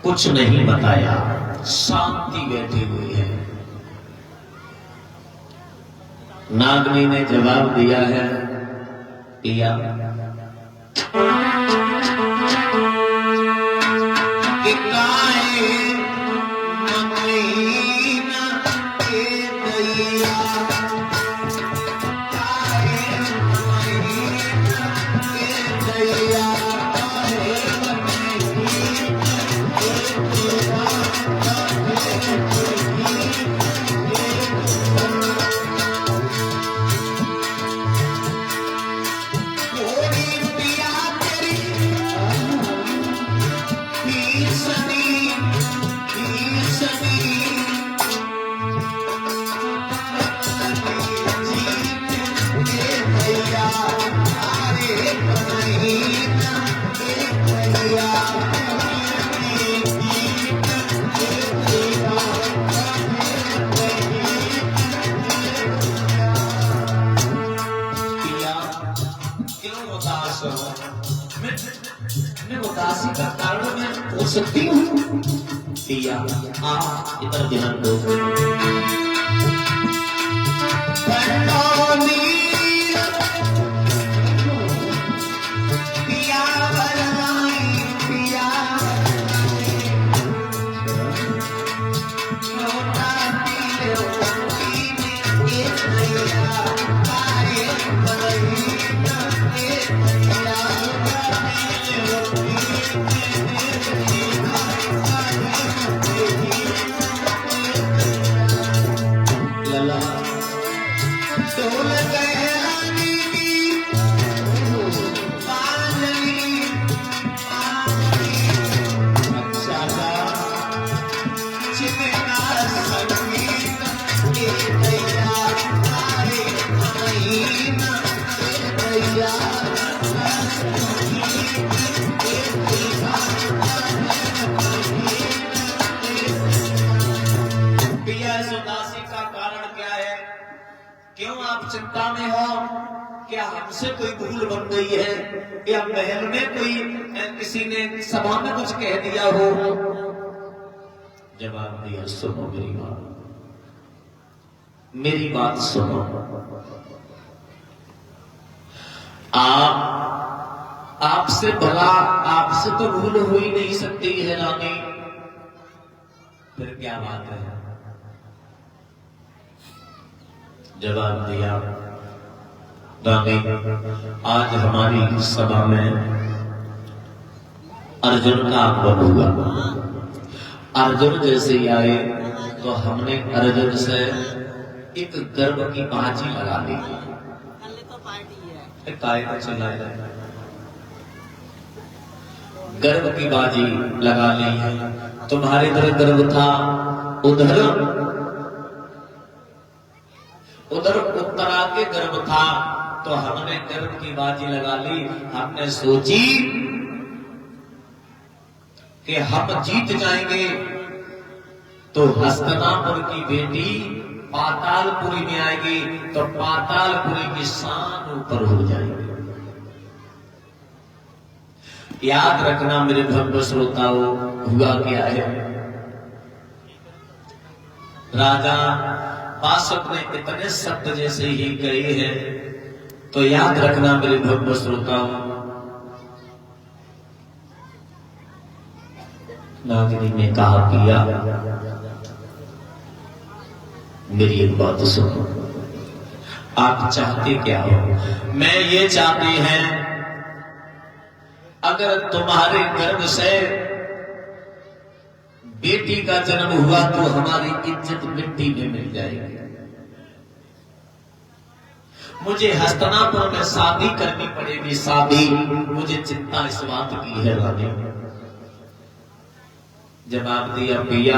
कुछ नहीं बताया, शांति बैठी हुई है। नागनी ने जवाब दिया है, पिया उदासी का कारण मैं हो सकती हूँ। पिया आप इधर ध्यान दो। क्यों आप चिंता में हो? क्या हमसे कोई भूल बन गई है, या महल में कोई किसी ने सभा में कुछ कह दिया हो? जवाब दिया, सुनो मेरी बात, मेरी बात सुनो। आपसे भला आपसे तो भूल हो ही नहीं सकती है रानी, फिर क्या बात है? जवाब दिया, रानी आज हमारी सभा में अर्जुन का आगमन हुआ। अर्जुन जैसे ही आए तो हमने अर्जुन से एक गर्भ की बाजी लगा ली। गर्भ की बाजी लगा ली है। तुम्हारे इधर गर्भ था, उधर उत्तरा के गर्भ था, तो हमने गर्भ की बाजी लगा ली। हमने सोची कि हम जीत जाएंगे तो हस्तिनापुर की बेटी पातालपुरी में आएगी, तो पातालपुरी की शान ऊपर हो जाएगी। याद रखना मेरे भव्य श्रोताओं, हुआ क्या है? राजा पाशक ने इतने शब्द जैसे ही कहे हैं, तो याद रखना मेरे भव्य श्रोताओं, नागिनी ने कहा, किया मेरी एक बात सुनो, आप चाहते क्या हो? मैं ये चाहती हैं, अगर तुम्हारे गर्भ से बेटी का जन्म हुआ तो हमारी इज्जत मिट्टी में मिल जाएगी। मुझे हस्तिनापुर में शादी करनी पड़ेगी, शादी। मुझे चिंता इस बात की है रानी। जवाब दिया, पिया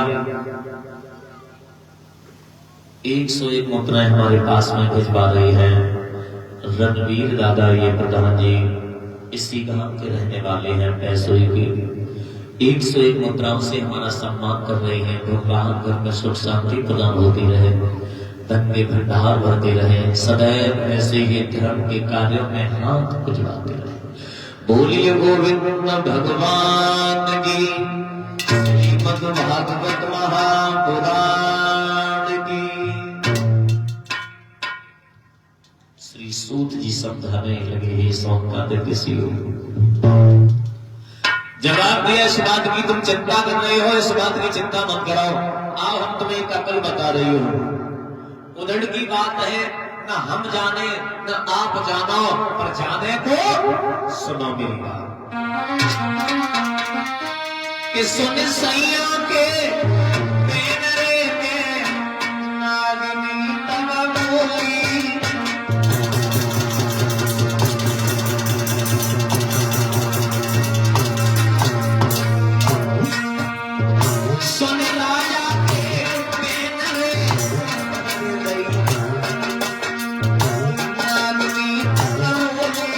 101 मुद्राएं हमारे पास में भिजवा रही हैं। रणवीर दादा ये प्रधान जी इसी गांव के रहने वाले हैं, पैसों की 101 मुद्राओं से हमारा सम्मान कर रहे हैं। भगवान घर में सुख शांति प्रदान होती रहे, धन के भंडार भरते रहे, सदैव ऐसे ही धर्म के कार्यों में हाथ उजड़ाते रहे। बोलिए गोविंद भगवान की। श्रीमद् भागवत महापुराण की। श्री सूत जी समझाने लगे, हे सौंका किसी जवाब दिया, इस बात की तुम चिंता कर रहे हो, इस बात की चिंता मत कराओ। आओ हम तुम्हें एक अकल बता रही हो। उधड़ की बात है, न हम जाने न आप जानो, पर जाने को सुनो मेरी बात। कि सुन सैया के मेरे के नागिनी तब बोली, सुन राजा के मेरे नागिनी तब बोली,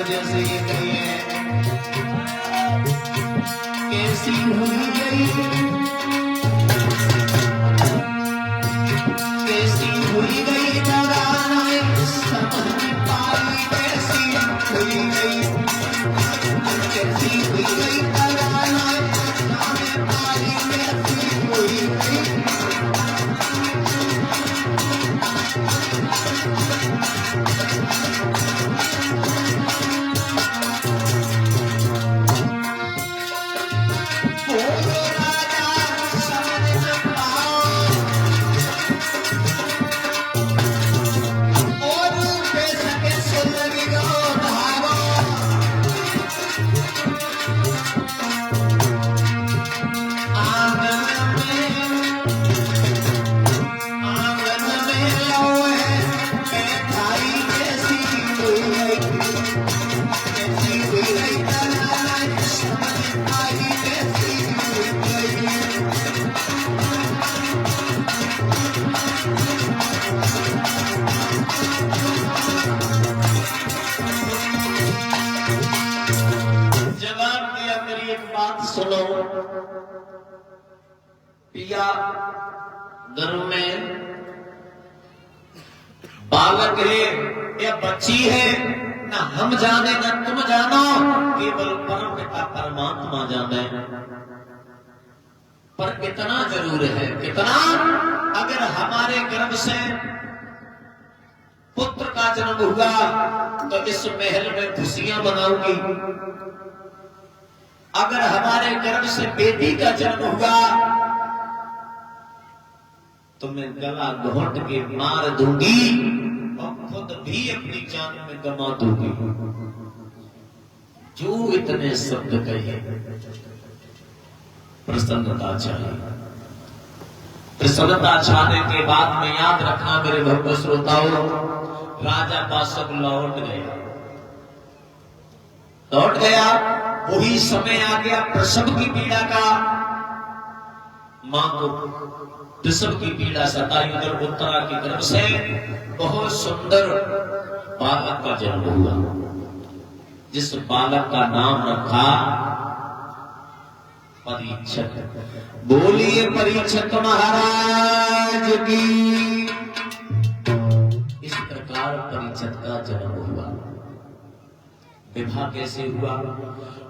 जैसे ये कहिए कैसी हुई गई, कैसी हुई गई दगाना समझ पाई, कैसी हुई गई, कैसी हुई गई दगाना समझ पाई, कैसी हुई गई। सुनो पिया, घर में बालक है या बच्ची है, ना हम जाने ना तुम जानो, केवल परम पिता परमात्मा जाने। पर कितना जरूर है, कितना, अगर हमारे गर्भ से पुत्र का जन्म हुआ तो इस महल में खुशियां मनाऊंगी। अगर हमारे गर्भ से बेटी का जन्म हुआ तो मैं गला घोंट के मार दूंगी और खुद भी अपनी जान में गमा दूंगी। जो इतने शब्द कहे, प्रसन्नता चाहिए। प्रसन्नता चाहने के बाद में याद रखना मेरे भक्त श्रोताओं, राजा पाशक लौट गया। वही समय आ गया प्रसव की पीड़ा का। मां को प्रसव की पीड़ा सताई, उधर उत्तरा की तरफ से बहुत सुंदर बालक का जन्म हुआ, जिस बालक का नाम रखा परीक्षक। बोलिए परीक्षक महाराज की। इस प्रकार परीक्षक का जन्म हुआ। विवाह कैसे हुआ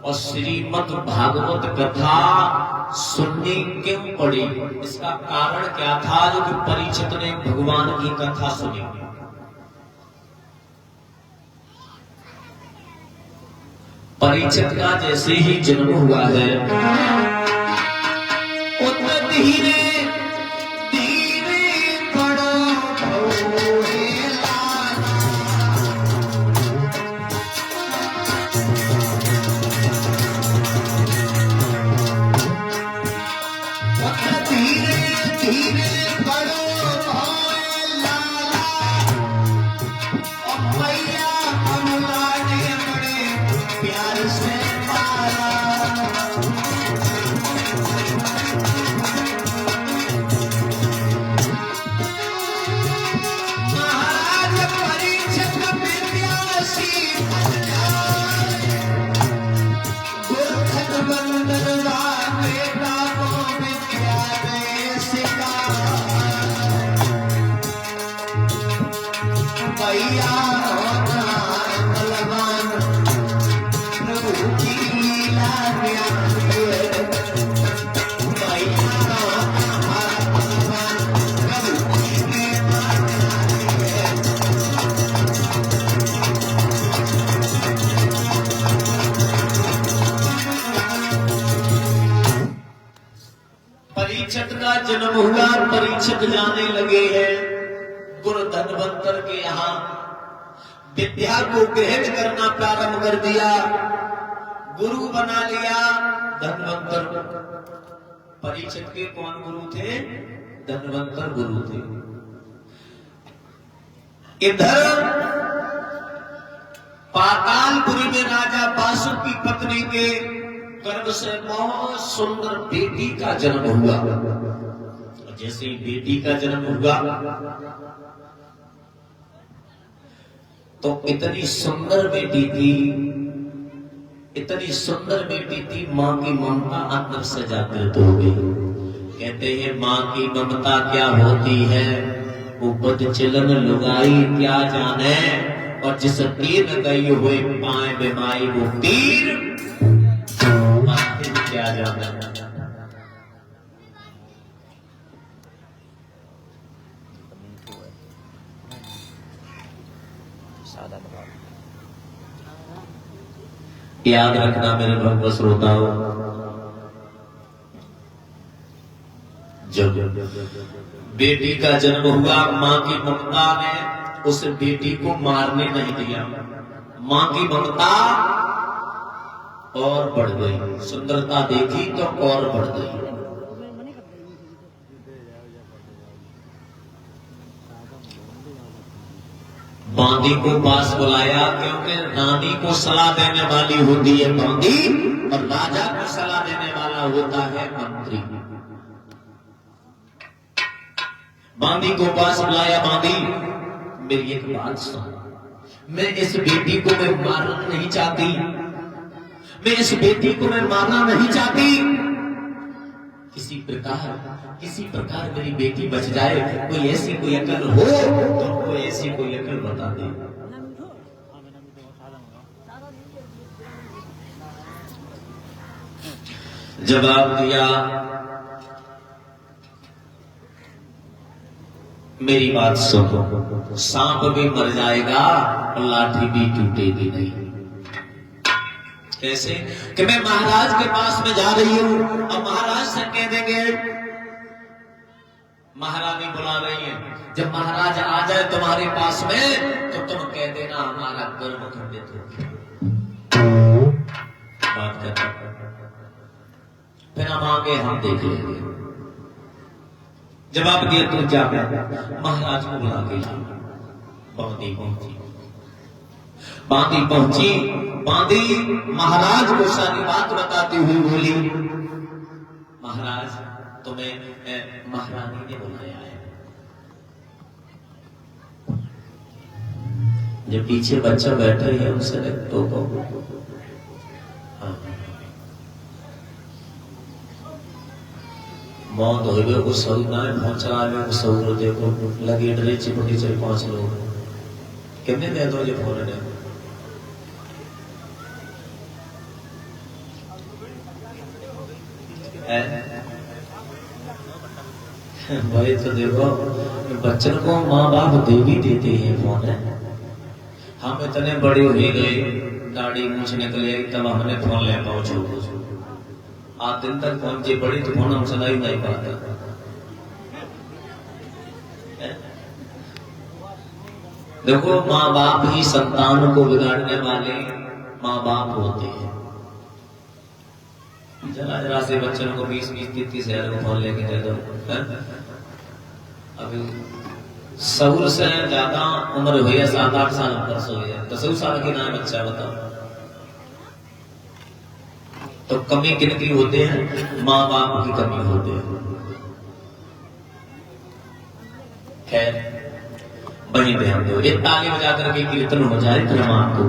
और श्रीमद् भागवत कथा सुननी क्यों पड़ी, इसका कारण क्या था? जो कि परीक्षित ने भगवान की कथा सुनी। परीक्षित का जैसे ही जन्म हुआ है, उतना धीरे धीरे बड़ा धीरे धीरे बड़ो परीक्षित जाने लगे हैं गुरु धनवंतर के यहाँ विद्या को ग्रहण करना प्रारंभ कर दिया, गुरु बना लिया धनवंतर। परीक्षित के कौन गुरु थे? धनवंतर गुरु थे। इधर पातालपुरी में राजा बासु की पत्नी के गर्भ से बहुत सुंदर बेटी का जन्म हुआ। जैसे ही बेटी का जन्म हुआ तो इतनी सुंदर बेटी थी, इतनी सुंदर बेटी थी, मां की ममता अंदर से जागृत हो गई। कहते हैं मां की ममता क्या होती है, उपद चिलन लुगाई क्या जाने, और जिस तीर गई हुए पाए बेमाई वो तीर क्या जाने। याद रखना मेरे भक्त श्रोताओं, जब बेटी का जन्म हुआ मां की ममता ने उस बेटी को मारने नहीं दिया, मां की ममता और बढ़ गई, सुंदरता देखी तो और बढ़ गई। बांदी को पास बुलाया, क्योंकि रानी को सलाह देने वाली होती है बांदी और राजा को सलाह देने वाला होता है मंत्री। बांदी को पास बुलाया, बांदी मेरी एक बात सुन, मैं इस बेटी को मैं मारना नहीं चाहती, मैं इस बेटी को मैं मारना नहीं चाहती, किसी प्रकार मेरी बेटी बच जाए, कोई ऐसी कोई अकल हो तो कोई ऐसी कोई अकल बता दे। जवाब दिया, मेरी बात सुनो, सांप भी मर जाएगा और लाठी भी टूटेगी नहीं। कैसे? कि मैं महाराज के पास में जा रही हूं, अब महाराज से कह देंगे महारानी बुला रही है, जब महाराज आ जाए तुम्हारे पास में तो तुम कह देना हमारा गर्व खंडित हो गया। बात करता फिर हम आगे हम देख लेंगे। जवाब दिया तू जा, महाराज को बुला के ला। बांदी पहुंची, बांदी पहुंची, बांदी महाराज को सारी बात बताती हुई बोली, महाराज तुम्हें महारानी ने बुलाया है। जब पीछे बच्चा बैठे है उनसे तो मौत हो गए वो सही ना पहुंच रहा है, सऊर देखो लगे डरे चिपटी चल 5 लोग कितने दे दो ये फोन ने भाई। तो देखो बच्चन को माँ बाप दे भी देते हैं फोन। हम इतने बड़े हो गए, दाढ़ी मूछ निकले तब हमने फोन ले पाओ छोड़ो, आज दिन तक फोन जी पड़ी तो फोन हम सुना ही नहीं पाता। देखो माँ बाप ही संतान को बिगाड़ने वाले माँ बाप होते हैं। जरा जरा से बच्चों को 20-30 हजार को फोन लेके दे दो। अभी सऊर से ज्यादा उम्र हुई है, 7-8 साल ऊपर से हुई है, 10 साल की ना बच्चा बताओ। तो कमी किनकी होते हैं? माँ बाप की कमी होते हैं। खैर वही ध्यान दो, ये ताली बजा करके कीर्तन हो जाए फिर हम आपको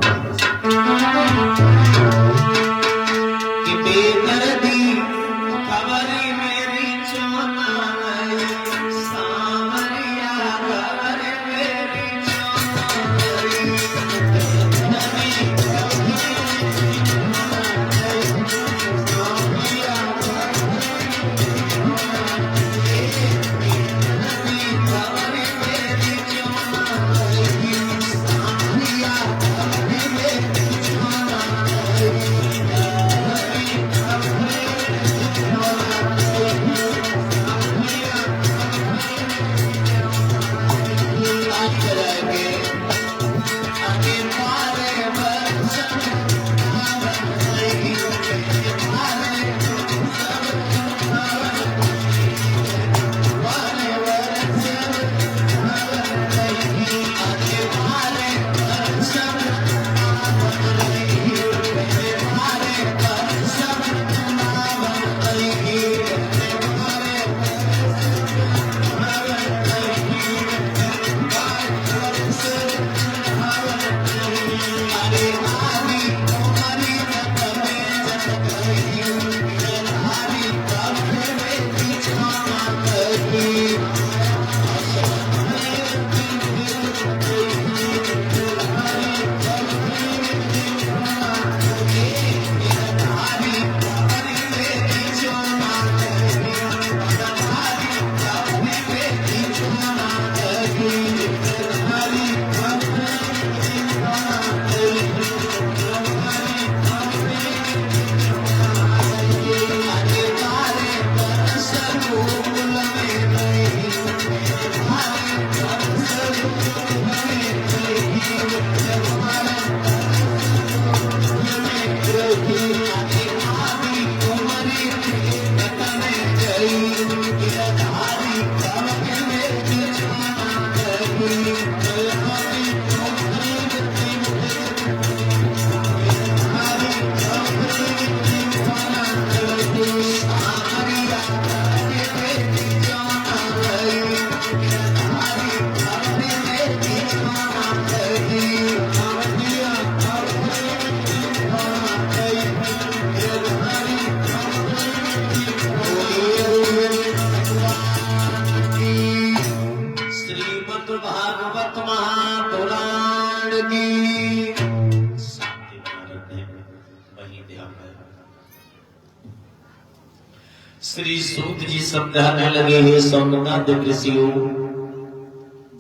श्री सूत जी समझाने लगे, हे सौनकादि ऋषियों,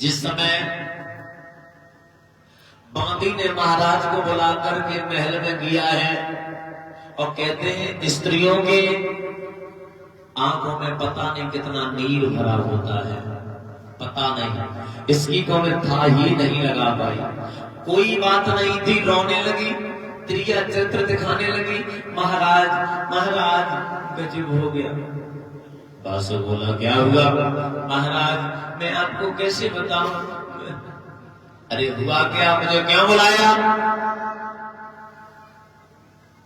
जिस समय बांदी ने महाराज को बुला करके महल में किया है और कहते हैं स्त्रियों के आंखों में पता नहीं कितना नीर भरा होता है, पता नहीं, इसकी को मैं था ही नहीं लगा पाई। कोई बात नहीं थी, रोने लगी, त्रिया चरित्र दिखाने लगी, महाराज महाराज गजब हो गया। बासु बोला, क्या हुआ? महाराज मैं आपको कैसे बताऊं? अरे हुआ क्या, मुझे क्यों बुलाया?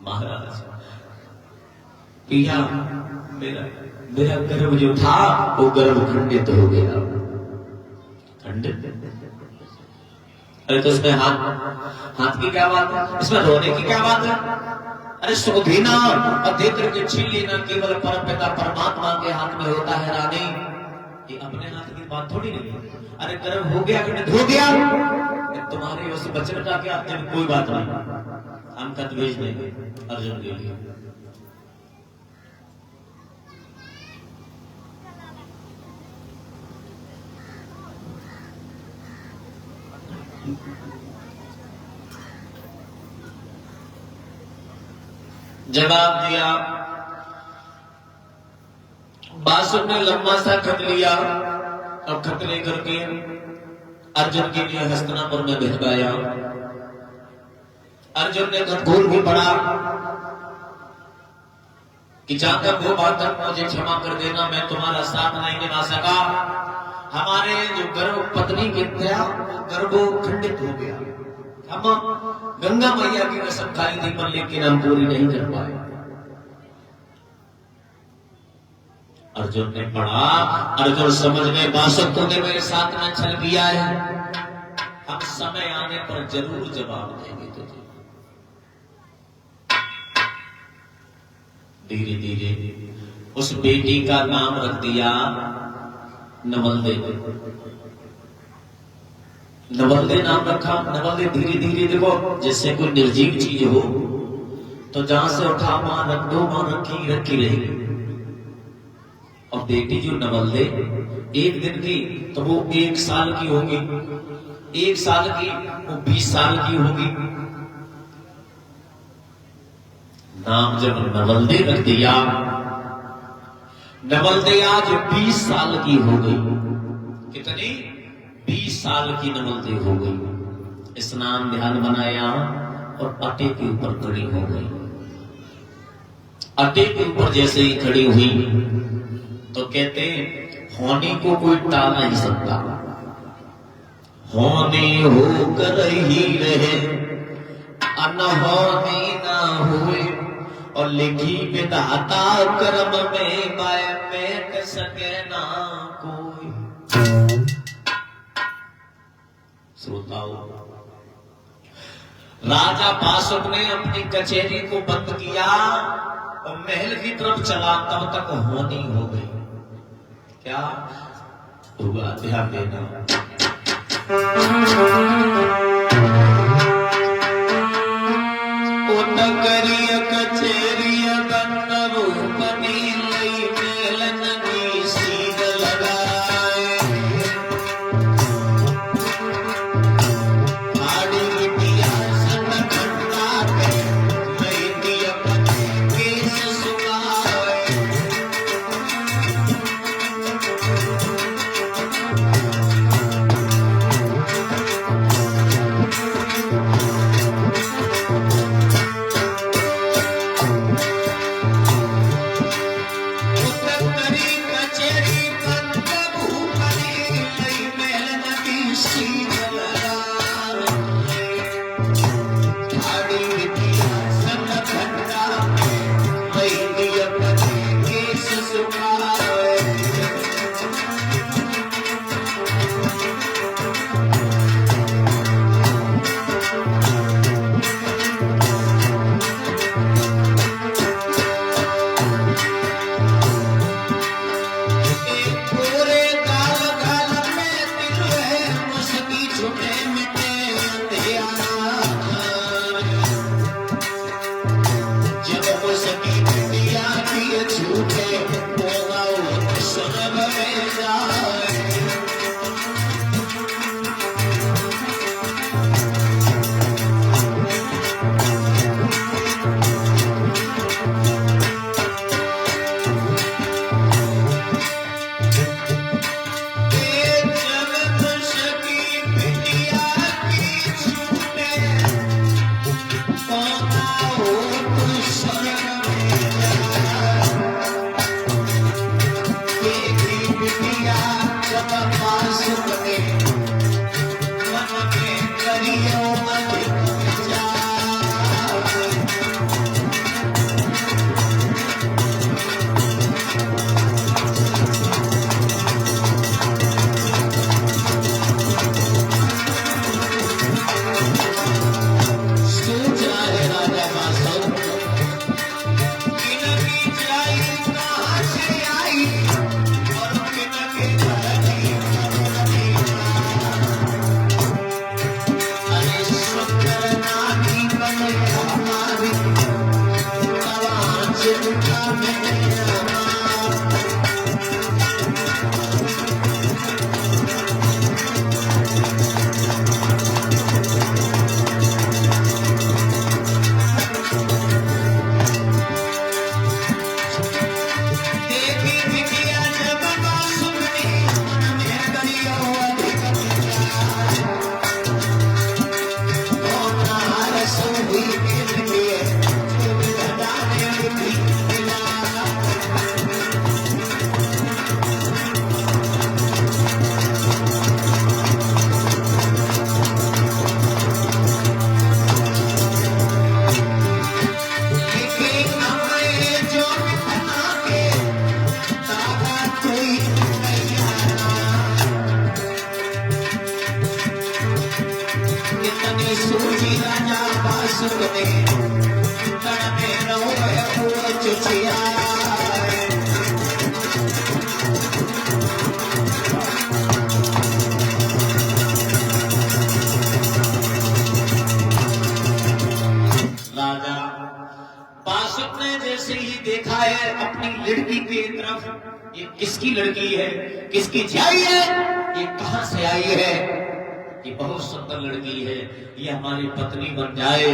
महाराज पिया मेरा गर्भ जो था वो गर्भ खंडित हो गया। खंडित? अरे तो इसमें हाथ की क्या बात है, इसमें रोने की क्या बात है? अरे सुधीना और देख करके छीन लेना केवल परम पिता परमात्मा के हाथ में होता है रानी, ये अपने हाथ की बात थोड़ी नहीं। अरे गर्भ हो गया, खंडित हो गया, तुम्हारे उस बचन का क्या? कोई बात नहीं, हम खत भेज देंगे अर्जुन के लिए। जवाब दिया, बासुर ने लंबा सा खत लिया और खत लेकर के अर्जुन के लिए हस्तिनापुर में भिजवाया। अर्जुन ने खत खोल भी पढ़ा कि जाकर वो बात मुझे क्षमा कर देना, मैं तुम्हारा साथ नहीं निभा सका, हमारे जो गर्भ पत्नी के था गर्भ खंडित हो गया, हम गंगा मैया की कसम खाई थी पर लेकिन हम पूरी नहीं कर पाए। अर्जुन ने पढ़ा, अर्जुन समझ गए बासुर तूने मेरे साथ में छल किया है, हम समय आने पर जरूर जवाब देंगे तुझे। धीरे धीरे उस बेटी का नाम रख दिया नवलदे। नवलदे नाम रखा। नवलदे धीरे धीरे देखो जैसे कोई निर्जीव चीज हो तो जहां से उठा वहां रख दो, वहां रखी रखी रहेगी। और बेटी जो नवलदे एक दिन की तो वो 1 साल की होगी, 1 साल की वो 20 साल की होगी। नाम जब नवलदे रख दिया, नवलदे आज 20 साल की हो गई। कितनी? 20 साल की नवलदे हो गई। स्नान ध्यान बनाया और अटे के ऊपर खड़ी हो गई। अटे के ऊपर जैसे ही खड़ी हुई तो कहते होने को कोई टाल नहीं सकता, होने होकर ही रहे, अनहोनी ना हुए, और लिखी विधाता कर्म में बाय बैठ सके ना कोई। श्रोताओ, राजा बासुर ने अपनी कचहरी को बंद किया और महल की तरफ चला, तब तक होनी हो गई। क्या हुआ? ध्यान देना। ओ नगरिया कचहरिया बन रूपनी लई मेलन की सीध लगाए, आड़ी बिटिया सन खंडा पे लई दिया केस सुनाए। लड़की की तरफ, ये किसकी लड़की है, किसकी झाई है, ये कहां से आई है, ये बहुत सुंदर लड़की है, ये हमारी पत्नी बन जाए,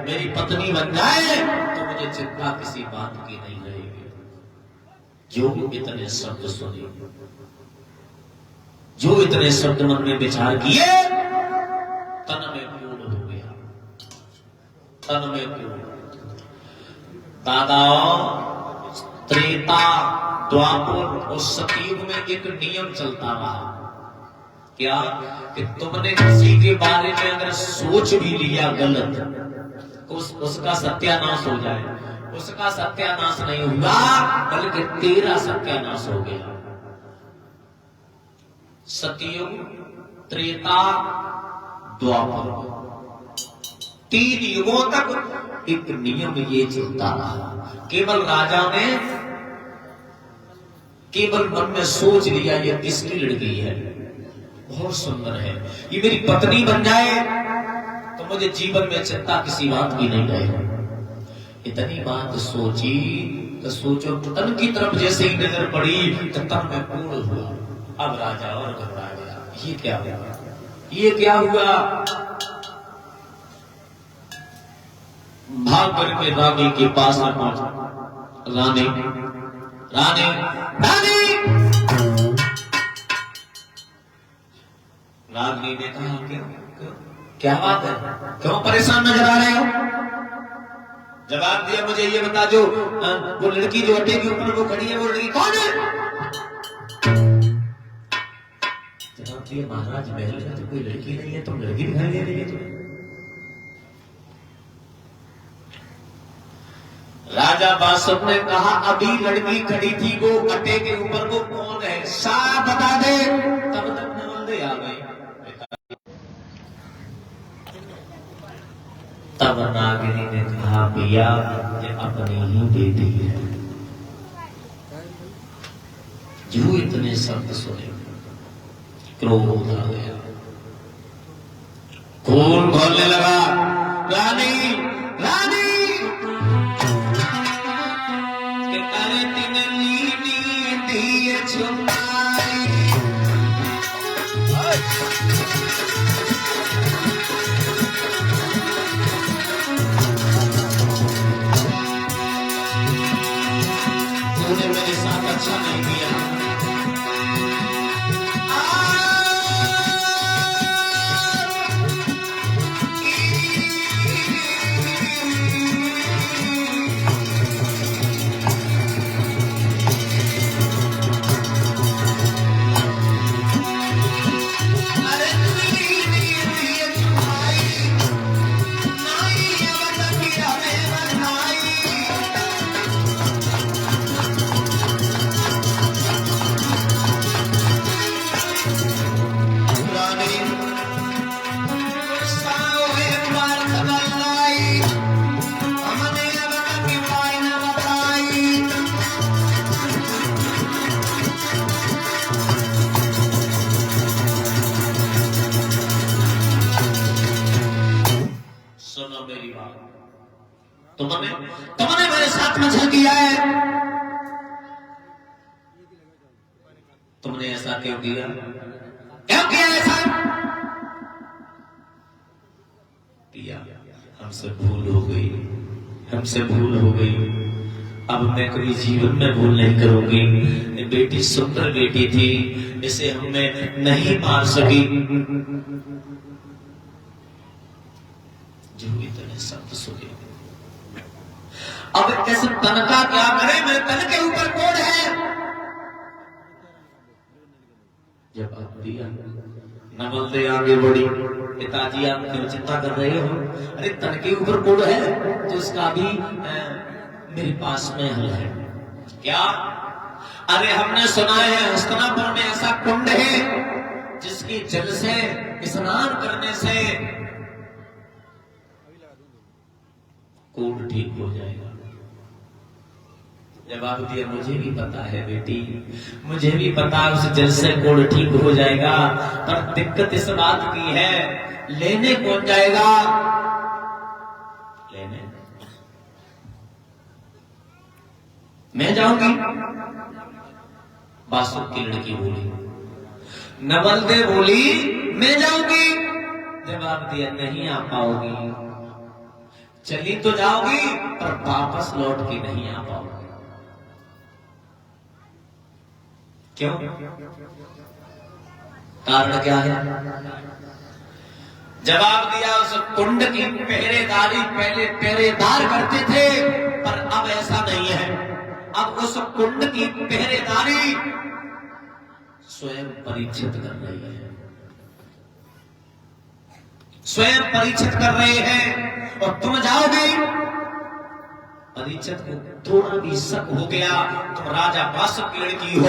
मेरी पत्नी बन जाए तो मुझे चिंता किसी बात की नहीं रहेगी। जो इतने शब्द सुने, जो इतने शब्द मन में विचार किए, तन में पूर्ण हो गया, तन में पूर्ण। दादा त्रेता द्वापर और सतयुग में एक नियम चलता रहा, क्या कि तुमने किसी के बारे में अगर सोच भी लिया गलत, उसका सत्यानाश हो जाए। उसका सत्यानाश नहीं हुआ, बल्कि तेरा सत्यानाश हो गया। सतयुग, त्रेता, द्वापर, 3 युगों तक एक नियम ये चलता रहा। केवल राजा ने केवल मन में सोच लिया ये किसकी लड़की है, बहुत सुंदर है, ये मेरी पत्नी बन जाए तो मुझे जीवन में चिंता किसी बात की नहीं रहे। इतनी बात सोची तो सोचो तन की तरफ जैसे ही नजर पड़ी तो तन में पूर्ण हुआ। अब राजा और घबरा गया, ये क्या हुआ, ये क्या हुआ। भाग करके रानी के पास में पहुंचा। रानी रानी रानी रानी ने कहा क्या बात है, क्यों परेशान नजर आ रहे हो। जवाब दिया, मुझे ये बता, जो वो लड़की जो अड्डे के ऊपर वो खड़ी है, वो लड़की कौन है। जवाब दिया, महाराज महल में तो कोई लड़की नहीं है, तुम लड़की दिखाई दे रही है तुम्हें। राजा बासुब ने कहा, अभी लड़की खड़ी थी वो अड्डे के ऊपर, वो कौन है, साफ बता दे। तब तक नवंदे आ गए। तब नागिनी ने कहा, भैया ये अपनी ही बेटी है। जो इतने शब्द सुने क्रोध आ गया, खून खोलने लगा। रानी रानी करे तिने नीनी दिए छुपाई। तूने मेरे साथ अच्छा नहीं किया। तुमने मेरे साथ में झल किया है, तुमने ऐसा क्यों किया, क्यों किया ऐसा किया। हमसे भूल हो गई, हमसे भूल हो गई, अब मैं कभी जीवन में भूल नहीं करूंगी। बेटी सुंदर बेटी थी, इसे हमें नहीं मार सकी। जो इतने शब्द सुने, अब कैसे तन का क्या करे, मेरे तन के ऊपर कोड है। जब आप दिया नवंदे आगे बढ़ी, पिताजी आप क्यों चिंता कर रहे हो, अरे तन के ऊपर कोड है तो उसका भी मेरे पास में हल है। क्या, अरे हमने सुना है हस्तिनापुर में ऐसा कुंड है जिसकी जल से स्नान करने से कोड ठीक हो जाएगा। जवाब दिया, मुझे भी पता है बेटी, मुझे भी पता है उस जल से कोड ठीक हो जाएगा, पर दिक्कत इस बात की है, लेने कौन जाएगा, लेने मैं जाऊंगी। बासुक की लड़की बोली, नवलदेव बोली मैं जाऊंगी। जवाब दिया नहीं आ पाओगी, चली तो जाओगी पर वापस लौट के नहीं आ पाओगी। क्यों? कारण क्या है? जवाब दिया, उस कुंड की पहरेदारी पहले पहरेदार करते थे, पर अब ऐसा नहीं है। अब उस कुंड की पहरेदारी स्वयं परीक्षित कर रही है, स्वयं परीक्षित कर रहे हैं। और तुम जाओगे, परीक्षित को थोड़ा भी शक हो गया तुम राजा बासुक की लड़की हो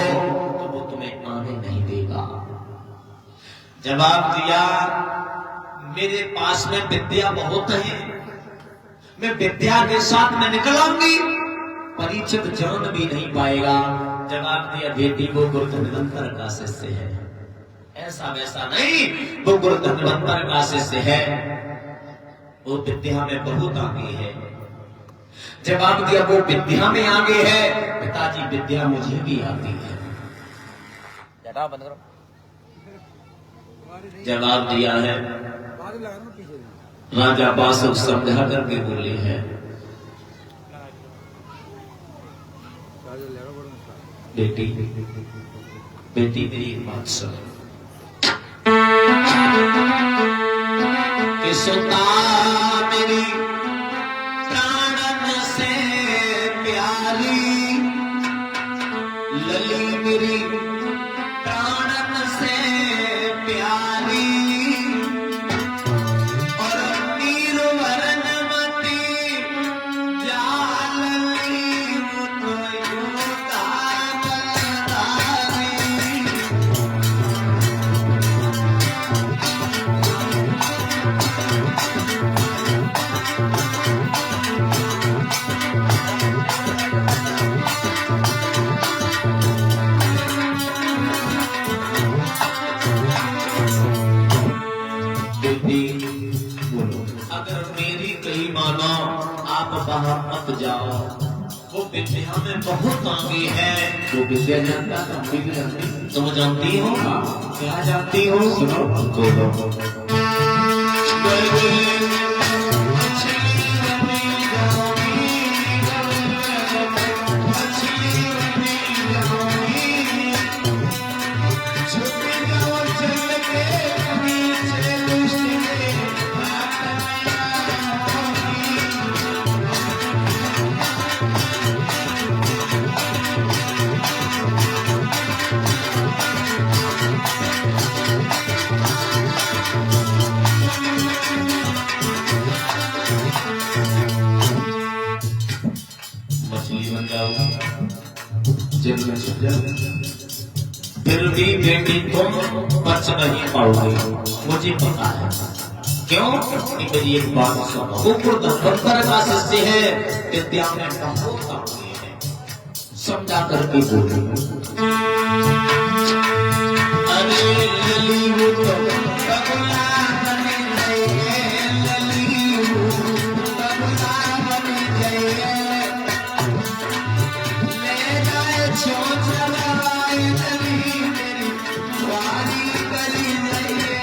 तो वो तुम्हें आने नहीं देगा। जवाब दिया, मेरे पास में विद्या बहुत है, मैं विद्या के साथ में निकल आऊंगी, परीक्षित जान भी नहीं पाएगा। जवाब दिया, बेटी वो गुरु धन्वंतर का शिष्य है, ऐसा वैसा नहीं, वो गुरु धन्वंतर का शिष्य है, वो विद्या में बहुत आगे है। जवाब दिया, वो विद्या में आगे है, पिताजी विद्या मुझे भी आती है। बंद करो। जवाब दिया है, राजा बासुक समझा करके बोले हैं, बेटी बेटी मेरी एक बात सुन, कि सुता मेरी प्राणन से प्यारी, लली मेरी प्राणन से प्यारी, और नील वर्णमती जालली मत जाओ, वो विद्या में बहुत आगे है। वो विद्या जानता है, तुम जानती हो? क्या जानती हो? सुनो, बोलो। फिर भी बेटी तुम बच नहीं पाओगे, मुझे पता है। क्यों? मेरी एक बात सुनो, वो धन्वंतर का शिष्य है, विद्या में बहुत आगे है, समझा करके बोलो। अरे लली वो तो बगुला बन गई है, लली वो बगुला बन गई है, ले जाए चोच लगाए लली मेरी वाली गली गई है।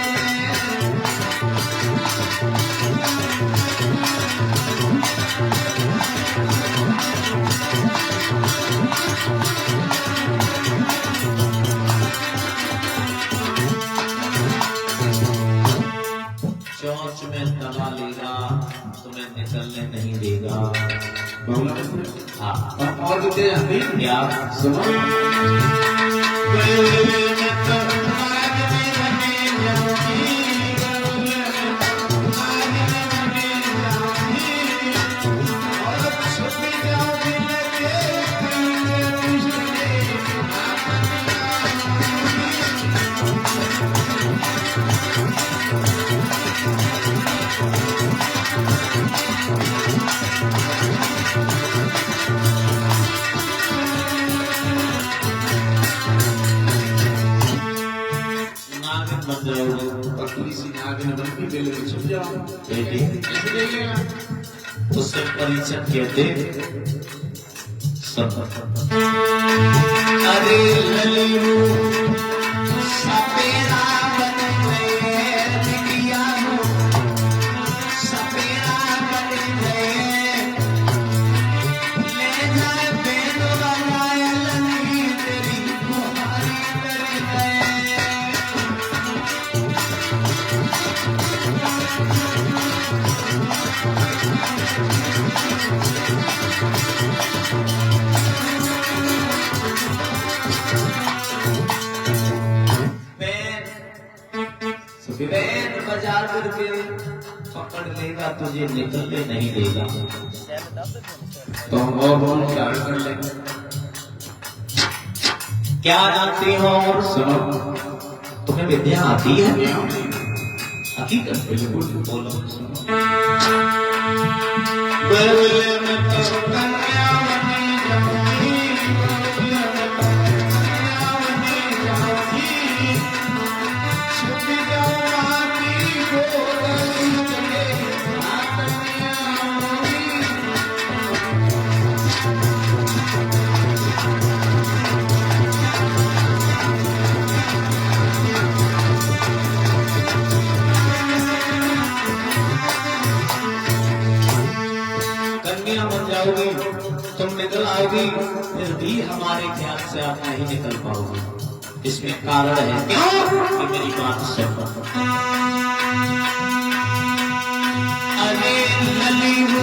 चोच में दबा लेगा, तुम्हें निकलने नहीं देगा। हाँ, और क्या सुनो, उससे परिचित कहते अरे ललियो सपेरा बन गए बिटिया हो, सपेरा बन गए, ले जाए बेन लगाया लगी तेरी बुहारी कर गए। बैंड बजा करके पकड़ लेगा तुझे, निकलने नहीं देगा। तो हम क्या कर लेंगे? क्या जानते हो? और सुनो, तुम्हें विद्या आती है? हकीकत बिल्कुल बोलो। तुम निकल आओगी, फिर भी हमारे ख्याल से आप नहीं निकल पाओगे। इसमें कारण है क्यों कि मेरी बात सुनो। अरे ललियो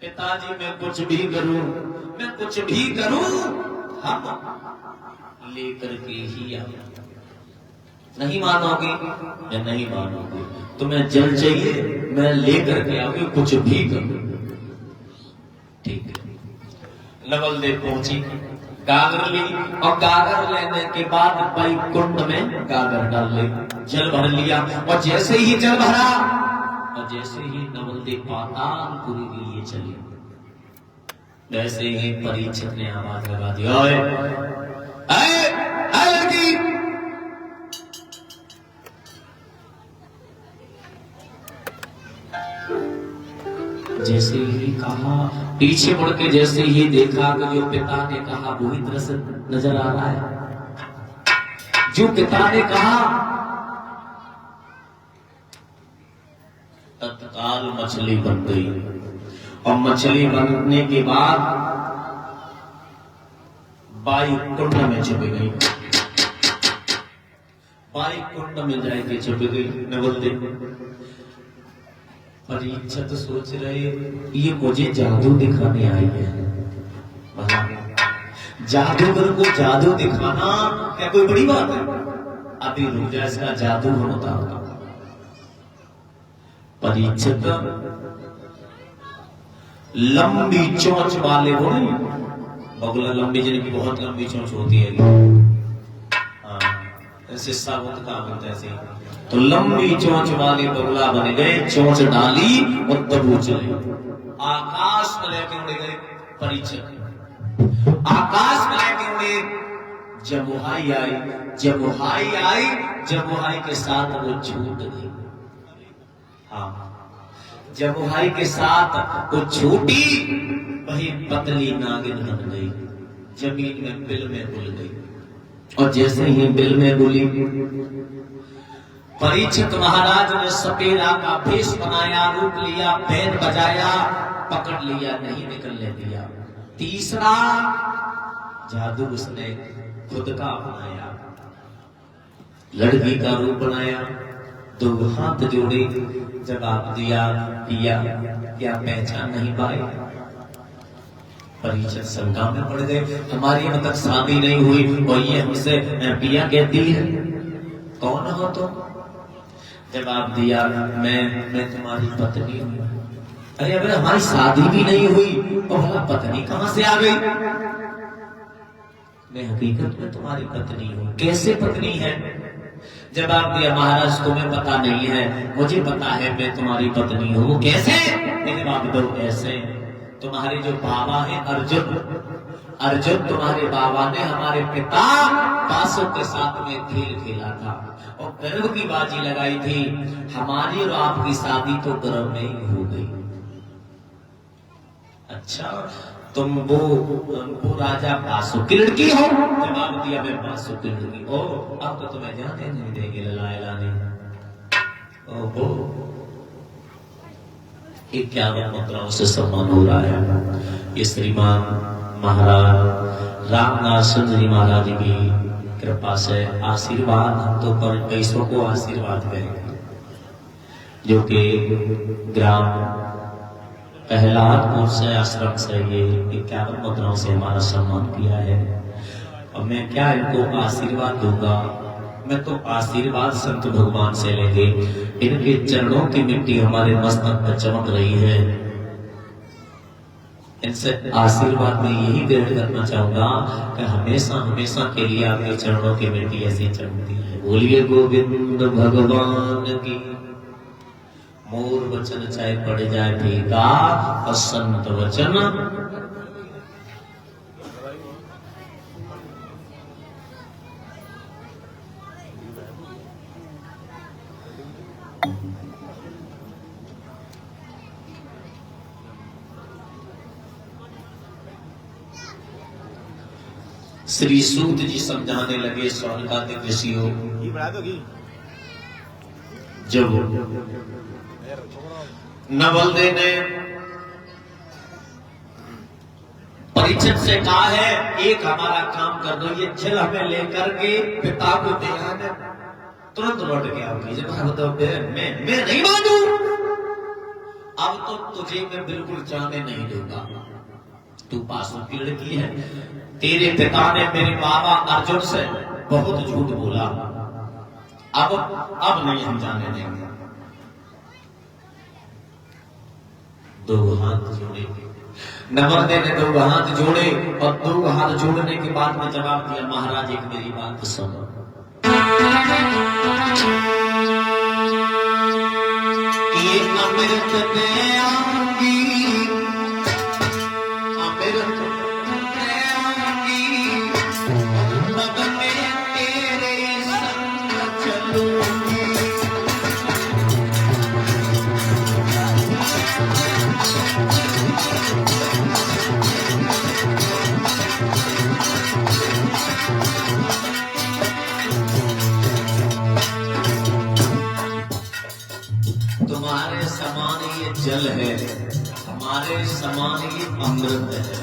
पिताजी मैं कुछ भी करूं, मैं कुछ भी करूं, हम लेकर के ही आऊंगा। नहीं मानोगे? मैं नहीं मानोगे। तुम्हें जल चाहिए, मैं लेकर के आऊंगी, कुछ भी करूं। ठीक है। नवल देव पहुंची, गागर ली, और गागर लेने के बाद भाई कुंड में गागर डाल ले, जल भर लिया, और जैसे ही जल भरा और जैसे ही नवल देव पातालपुरी के लिए चले, वैसे ही परीक्षित ने आवाज लगा दी, ओए लड़की, जैसे ही कहा, पीछे मुड़ के जैसे ही देखा कि जो पिता ने कहा वही दृश्य नजर आ रहा है। जो पिता ने कहा तत्काल मछली बन गई, और मछली बनने के बाद बाई कुंड में छुप गई। बाई कुंड में जाके छुप गई। नवल देव परीक्षित सोच रहे ये मुझे जादू दिखाने आई है। जादूगर को जादू दिखाना क्या कोई बड़ी बात है? अभी रुक जाए, इसका जादू होता होगा। परीक्षित लंबी चोंच वाले हो नहीं, बगुला लंबी, जिनकी बहुत लंबी चोंच होती है, सिस्सा बहुत काम होता है ऐसे। तो लंबी चोंच वाले बगुला बन गए, चोंच डाली और तबू चले, आकाश में लेके उड़ गए। परीक्षित आकाश में लेके उड़े, जमुहाई आई, जमुहाई आई, जमुहाई के साथ वो छूट गई। हाँ, जमुहाई के साथ वो छूटी, वही पतली नागिन बन गई, जमीन में बिल में घुल गई। और जैसे ही बिल में घुली, परीक्षित महाराज ने सपेरा का भेष बनाया, रूप लिया, बैंड बजाया, पकड़ लिया, नहीं निकलने दिया। तीसरा जादू उसने खुद का अपनाया, लड़की का रूप बनाया, 2 हाथ जोड़े, जवाब दिया पिया क्या पहचान नहीं पाए। परीक्षित शंका में पड़ गए, हमारी अब तक शादी नहीं हुई और ये हमसे पिया कहती है, कौन हो तुम? जवाब दिया मैं तुम्हारी पत्नी हूं। अरे अगर हमारी शादी भी नहीं हुई तो भला पत्नी कहां से आ गई? मैं हकीकत में तुम्हारी पत्नी हूं। कैसे पत्नी है? जवाब दिया महाराज तुम्हें पता नहीं है, मुझे पता है मैं तुम्हारी पत्नी हूं। कैसे? जवाब दो ऐसे, तुम्हारे जो बाबा है अर्जुन तुम्हारे बाबा ने हमारे पिता बासों के साथ में खेल खेला था और गर्व की बाजी लगाई थी, हमारी और आपकी शादी तो गर्व में ही हो गई। अच्छा तुम वो राजा बासु की लड़की हो? जवाब दिया मैं बासु की लड़की। ओ अब तो तुम्हें जाने नहीं देंगे ललायला ने। ओहो 51 मुद्राओं से सम्मान हो रहा है। ये श्रीमान महाराज रामनाथ सुंदरी महाराज की कृपा से आशीर्वाद भक्तों पर पैसों को आशीर्वाद करें, जो कि ग्राम प्रहलादपुर से आश्रम से ये 51 मुद्राओं से हमारा सम्मान किया है। और मैं क्या इनको आशीर्वाद दूंगा, मैं तो आशीर्वाद संत भगवान से लेंगे। इनके चरणों की मिट्टी हमारे मस्तक पर चमक रही है, इनसे आशीर्वाद में यही ग्रहण करना चाहूंगा कि हमेशा हमेशा के लिए आपके चरणों की मिट्टी ऐसी चमकती है। बोलिए गोविंद भगवान की। मोर वचन चाहे पड़ जाए फीका और संत वचन श्री सूत जी समझाने लगे स्वर्गाधिक ऋषियों, जब नवलदे ने परीक्षित से कहा है एक हमारा काम कर दो, ये जल हमें लेकर के पिता को दे आना, तुरंत लौट के आओगी। जब मैं नहीं मानू, अब तो तुझे मैं बिल्कुल जाने नहीं दूंगा, तू पासों की लड़की है, तेरे पिता ने मेरे बाबा अर्जुन से बहुत झूठ बोला, अब नहीं हम जाने देंगे। 2 हाथ जोड़े, नवलदे ने 2 हाथ जोड़े और 2 हाथ जोड़ने के बाद में जवाब दिया महाराज एक मेरी बात सुनो। ये अमृत में आऊंगी, अमृत में आऊंगी, तब मैं तेरे संग चलूंगी। तुम्हारे समान ये जल है, हमारे समान ये अमृत है,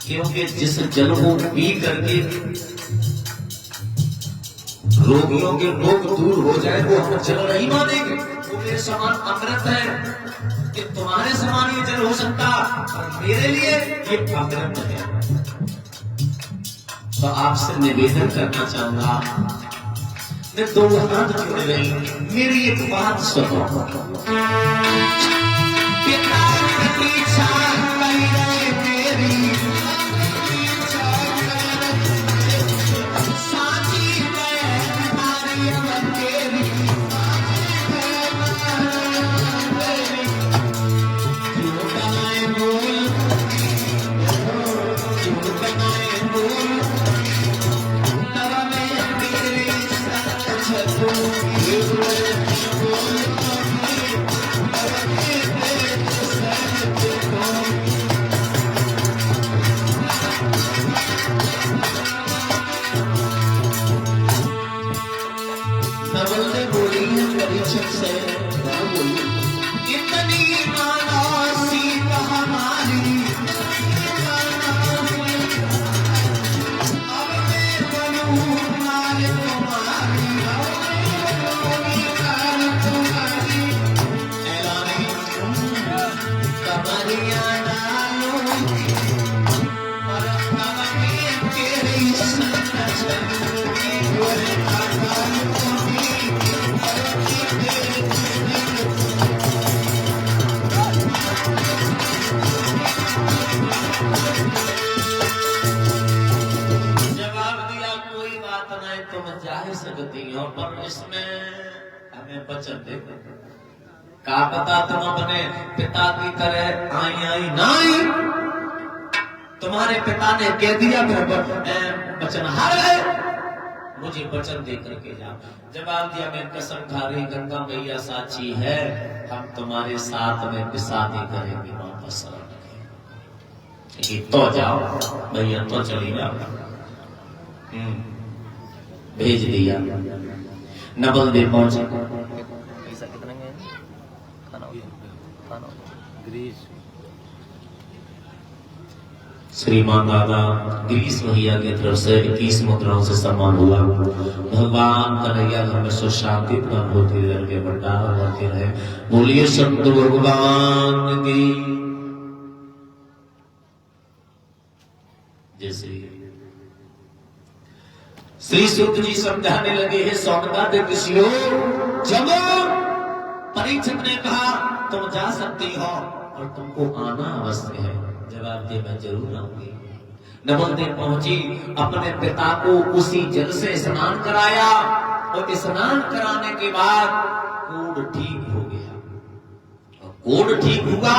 क्योंकि जिस जल को पी करके रोगियों के रोग दूर हो जाए वो हम जल नहीं मानेंगे, वो मेरे समान अमृत है। कि तुम्हारे समान ये जल हो सकता, मेरे लिए ये अमृत है। तो आपसे निवेदन करना चाहूंगा, मैं 2 हाथ जोड़ रही, मेरी एक बात सुनो। पिता की इच्छा नहीं रहे तेरी, साची मैं नारियल तेरी, क्यों बनाए बोल, क्यों बनाए बोल, तब मैं तेरी नवलदे बोली है परीक्षित से, इतनी माना सीता हमारी, तुम जा सकती हो, पर इसमें हमें वचन दे। का पता तुम अपने पिता की तरह आई नहीं, तुम्हारे पिता ने कह दिया वचन हार गए, मुझे वचन दे करके जाओ। जवाब दिया, मैं कसम खा रही, गंगा मैया साक्षी है, हम तुम्हारे साथ में शादी करेंगे, वापस तो जाओ भैया, तो चली जाओ। भेज दिया, नवल दे पहुंचे। पैसा कितना है? खाना ग्रीस। श्रीमान दादा ग्रीस भैया की तरफ से 21 मुद्राओं से सम्मान हुआ। भगवान कन्हैया घर में सुख शांति प्राप्त होती रहे, भंडारा होते रहे। बोलिए संत भगवान की। जैसे श्री सूत जी समझाने लगे हैं, सौनकादिक ऋषियों, जब परीक्षित ने कहा तुम जा सकती हो और तुमको आना अवश्य है, जवाब दे मैं जरूर आऊंगी। नवल देव पहुंची, अपने पिता को उसी जल से स्नान कराया और स्नान कराने के बाद कोढ़ ठीक हो गया। और कोढ़ ठीक हुआ,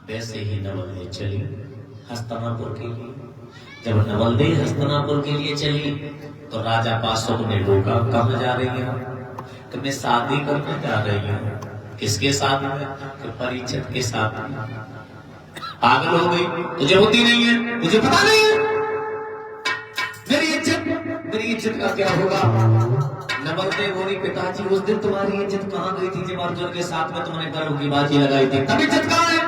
वैसे ही नवल देव चली हस्तिनापुर के लिए। जब नवल देव हस्तिनापुर के लिए चली तो राजा पाशुक ने रोका, कहां जा रही है? कि मैं शादी करने जा रही हूं। किसके साथ में? कि परीक्षित के साथ में। पागल हो गई, तुझे होती नहीं है, तुझे पता नहीं है मेरी इज्जत का क्या होगा? नवल देव बोली, पिताजी उस दिन तुम्हारी इज्जत कहां गई थी जब अर्जुन के साथ में तुमने गर्व की बाजी लगाई थी, तब इज्जत कहां है?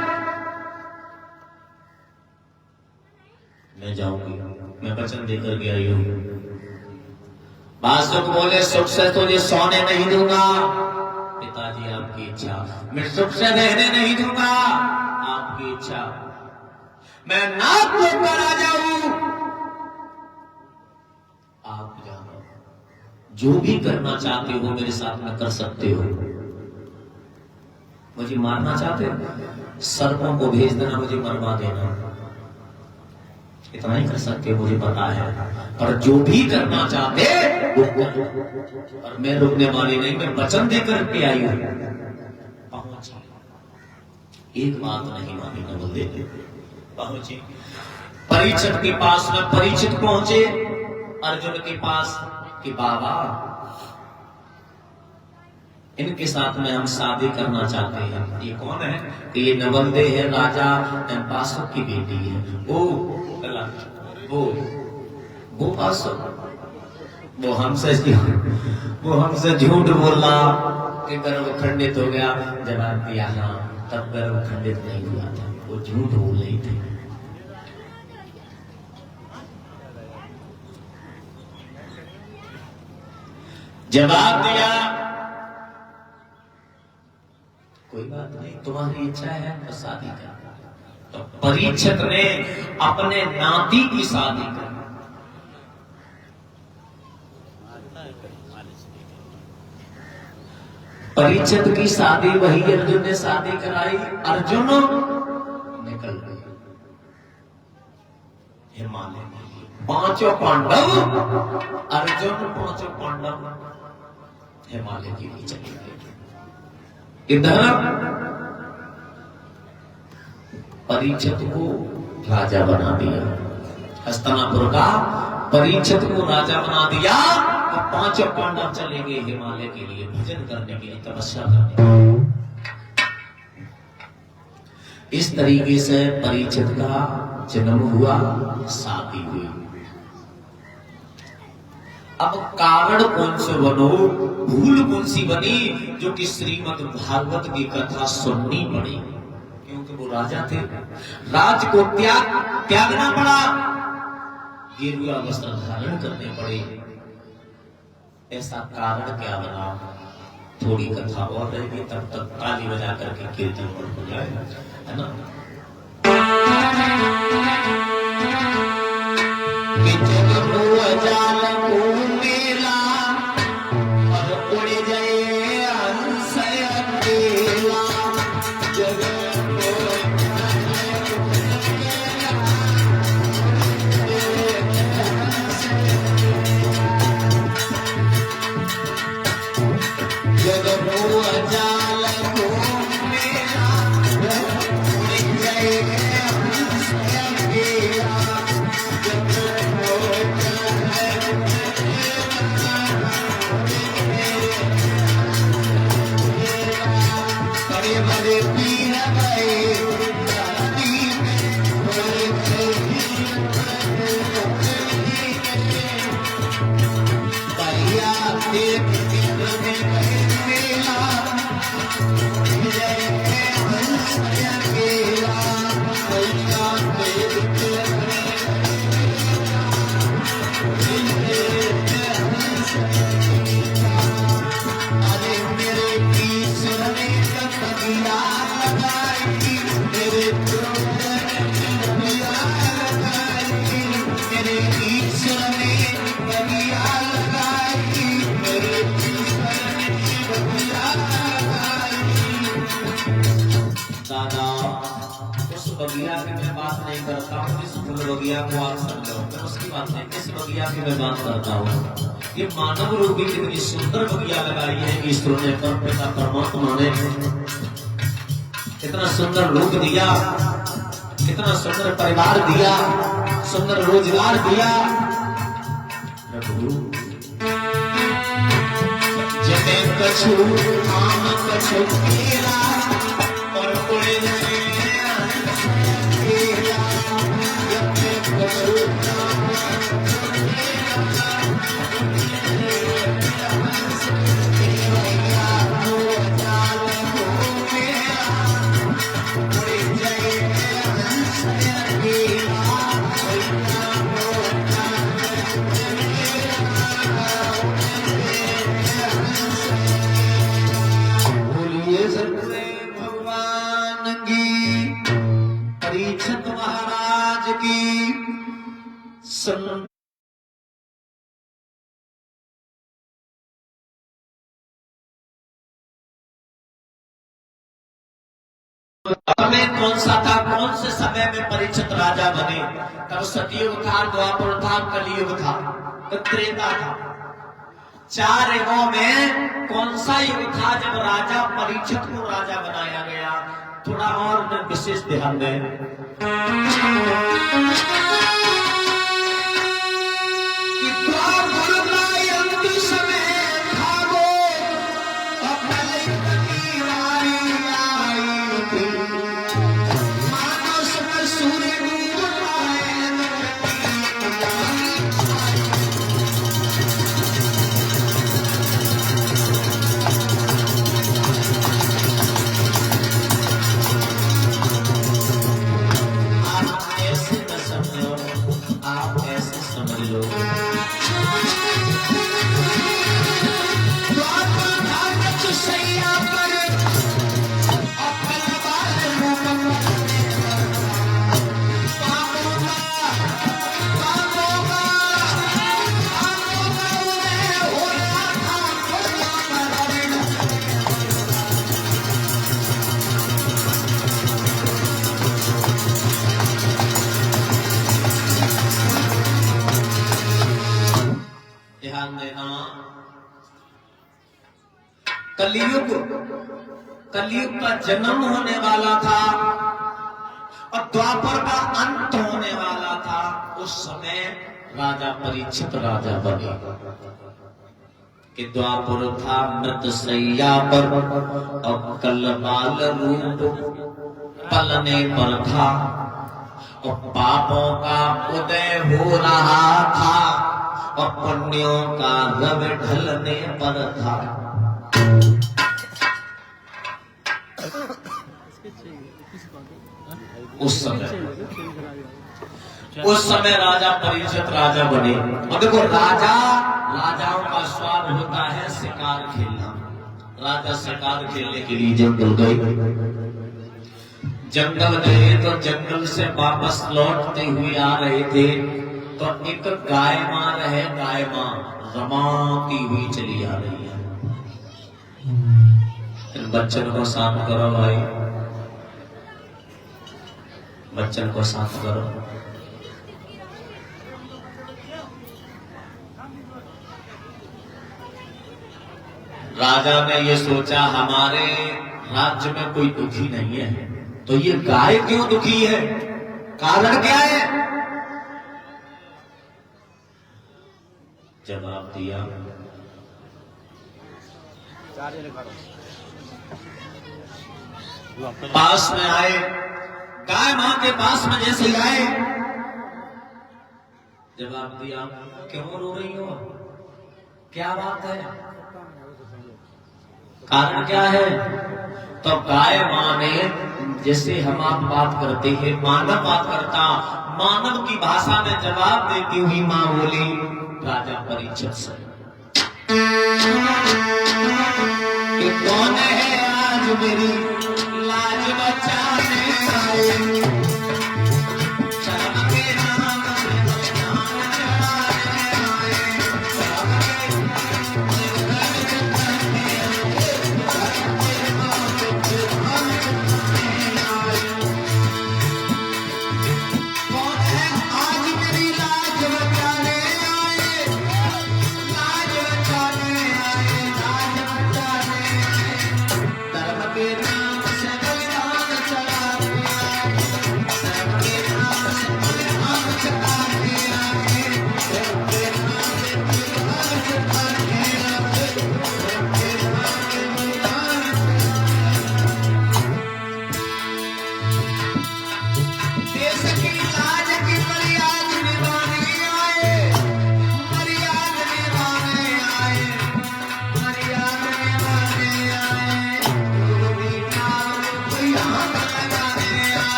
मैं जाऊंगी, मैं वचन देकर के आई हूं। बासुक बोले, सुख से तुझे सोने नहीं दूंगा। पिताजी आपकी इच्छा, मैं सुख से रहने नहीं दूंगा, आपकी इच्छा। मैं नाक लेकर आ जाऊं, आप जानो, जो भी करना चाहते हो मेरे साथ में कर सकते हो। मुझे मारना चाहते हो, सर्पों को भेज देना, मुझे मरवा देना, इतना ही कर सकते, मुझे पता है। पर जो भी करना चाहते वो कर। और मैं रुकने वाली नहीं, मैं वचन देकर के आई हूं। पहुंची, एक बात नहीं मानी नवल देव। पहुंचे परीक्षित के पास में, परीक्षित पहुंचे अर्जुन के पास कि बाबा इनके साथ में हम शादी करना चाहते हैं। ये कौन है? कि ये नवल देव है, राजा पाशुक की बेटी है। वो पाशुक वो हमसे झूठ बोला कि गर्भ खंडित हो गया। जवाब दिया, हाँ तब गर्भ खंडित नहीं हुआ था, वो झूठ बोल रही थी। जवाब दिया, कोई बात नहीं, तुम्हारी इच्छा है तो शादी कर। तो परीक्षित ने अपने नाती की शादी कर। परीक्षित की शादी वही अर्जुन ने शादी कराई। अर्जुन निकल गए हिमालय में। पांचों पांडव, अर्जुन पांचों पांडव हिमालय के लिए चले गए। इधर परीक्षित को राजा बना दिया, हस्तिनापुर का परीक्षित को राजा बना दिया। अब पांचों पांडव चले गए हिमालय के लिए, भजन करने के लिए, तपस्या करने के लिए। इस तरीके से परीक्षित का जन्म हुआ, शादी हुई। अब कारण कौन से बनो, भूल कौन सी बनी, जो कि श्रीमद् भागवत की कथा सुननी पड़ी। क्योंकि वो राजा थे, राज को त्यागना पड़ा, गेरुआ वस्त्र धारण करने पड़े। ऐसा कारण क्या बना? थोड़ी कथा और रहेगी, तब तक ताली बजा करके कीर्तन हो जाए, है ना? दादा उस बगिया की मैं बात नहीं करता हूँ, जिस फूल बगिया को आप समझो, मैं उसकी बात नहीं, इस बगिया की मैं बात करता हूँ। ये मानव रूपी कितनी सुंदर बगिया लगाई है ईश्वर ने, परमपिता परमात्मा ने इतना सुंदर रूप दिया, इतना सुंदर परिवार दिया, सुंदर रोजगार दिया। प्रभु जने कछु आम कछु केला और कोई भगवान की परीक्षित महाराज की में कौन सा था, कौन से समय में परीक्षित राजा बने? तब सतयुग था, द्वापर था, कलयुग था, त्रेता था। 4 युगों में कौन सा युग था जब राजा परीक्षित को राजा बनाया गया? थोड़ा और विशेष ध्यान दें। कलयुग का जन्म होने वाला था और द्वापर का अंत होने वाला था। उस समय राजा परीक्षित राजा बने कि द्वापर था मृत सैया पर और कलबाल रूप पलने पर था और पापों का उदय हो रहा था और पुण्यों का रव ढलने पर था। उस समय राजा परीक्षित राजा बने। और देखो राजाओं का स्वाद होता है शिकार खेलना। राजा शिकार खेलने के लिए जंगल गए तो जंगल से वापस लौटते हुए आ रहे थे तो एक गाय मां रमाती हुई चली आ रही है। बच्चन को शांत करो भाई, बच्चन को शांत करो। राजा ने ये सोचा हमारे राज्य में कोई दुखी नहीं है, तो ये गाय क्यों दुखी है, कारण क्या है? जवाब दिया, पास में आए, गाय मां के पास में जैसे आए, जवाब दिया क्यों रो रही हो? क्या बात है, कारण क्या है? तो गाय मां ने, जैसे हम आप बात करते हैं, मानव बात करता, मानव की भाषा में जवाब देती हुई मां बोली राजा परीक्षित से कि कौन है आज मेरी लाज बचाने आए।